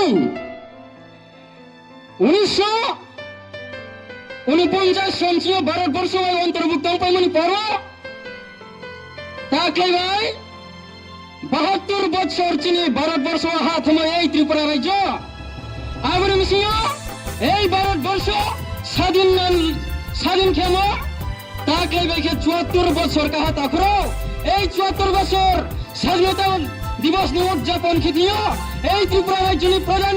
1949 সনচিও ভারতবর্ষ অন্তর্ভুক্ত পাইমনি পর তাকলাই ভাই 72 বছর চিনি ভারতবর্ষ হাতমা এই ত্রিপুরা রাজ্য আবার মিশিও এই ভারতবর্ষ স্বাধীন খেম তাকলাই ভাইকে 74 বছর কাহা তাকরো এই 74 বছর স্বাধীনতা দিবস নি উদযাপন খিদিও এই ত্রিপুরা রাজ্যনি প্রধান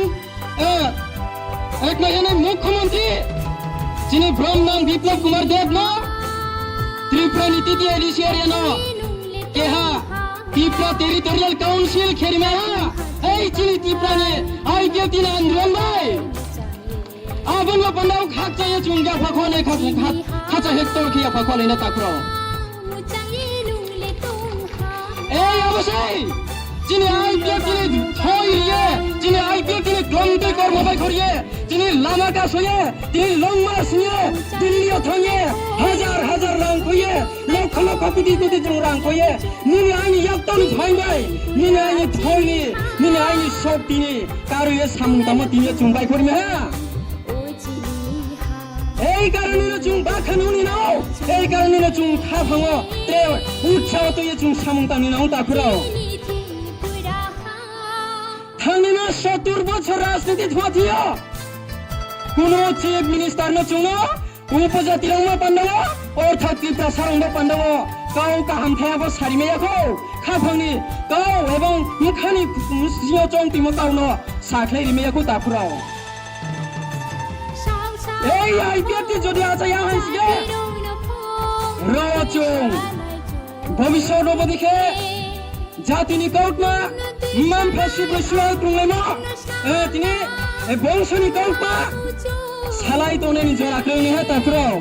এক নজনে মুখ্যমন্ত্রী যিনি ব্রহ্মনাম বিপ্লব কুমার দেব ন ত্রিপুরা নীতি দিয়ে এডিসিয়ারিয়া ন কেহা ত্রিপুরা টেরিটোরিয়াল কাউন্সিল খেরিমা এই চিনি ত্রিপুরা নে আইপিএল তিন আন্দোলন ভাই আবন পন্ডাও খাক চাইয়ে চুঙ্গা ফাখনে খাচা হেক্টর খিয়া ফাখনে না তাকরো এই অবশ্যই যিনি আইপিএল তিনি থইয়ে যিনি আইপিএল তিনি গ্রন্থে কর্মবাই করিয়ে তিনি লামা কাজ হয়ে তিনি লং মার্চ নিয়ে দিল্লিও থইয়ে হাজার রাং কইয়ে লক্ষ লক্ষ কোটি জন রাং কইয়ে নিনি আইনি ইয়াক্তন ফাইবাই নিনি আইনি থইনি নিনি আইনি সব তিনি কারো এ সামুতাম তিনি চুম্বাই করিমে হ্যাঁ এই কারণে চুং বাখানুনি নাও এই কারণে চুং খাফাঙ তে উৎসাহ তো এ চুং সামুতানি নাও তাকুরাও থানিনা 70 বছর রাজনীতি ধোয়াথিয়া কোন চিফ মিনিস্টার ন চুং উপজাতি রং পান্ডব অর্থাৎ ত্রিপুরা সারং পান্ডব গাও কাহাম থায়াবো সারিমেয়াখো খাফাংনি গাও এবং মুখানি সিও চং তিমো গাউনো সাখলাই রিমেয়াখো তাকুরাও এই আইপিএলটি যদি আচাই আহাইসিগে রচুং ভবিষ্যৎ অবদিকে জাতিনি কৌটমা মান ফাসি বৈশ্বাল তুংলেমা তিনি বংশনি কৌটমা সালাই তোনে নিজের আক্রমণ হে তাকরাও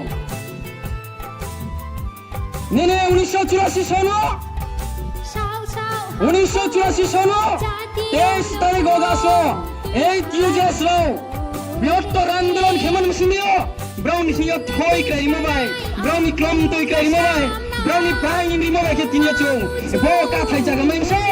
নেনে 1984 সন 1984 সন 23 তারিখ অগাস্ট এই টিউজেস রাও বৃহত্তর আন্দোলন খেমন মিশিও ব্রাউনি সিও থই ক্রাইমো বাই ব্রাউনি ক্লম তৈ ক্রাইমো বাই ব্রাউনি প্রাইম রিমো বাই কে তিনিও চুং বো কা থাই জাগা মাইসে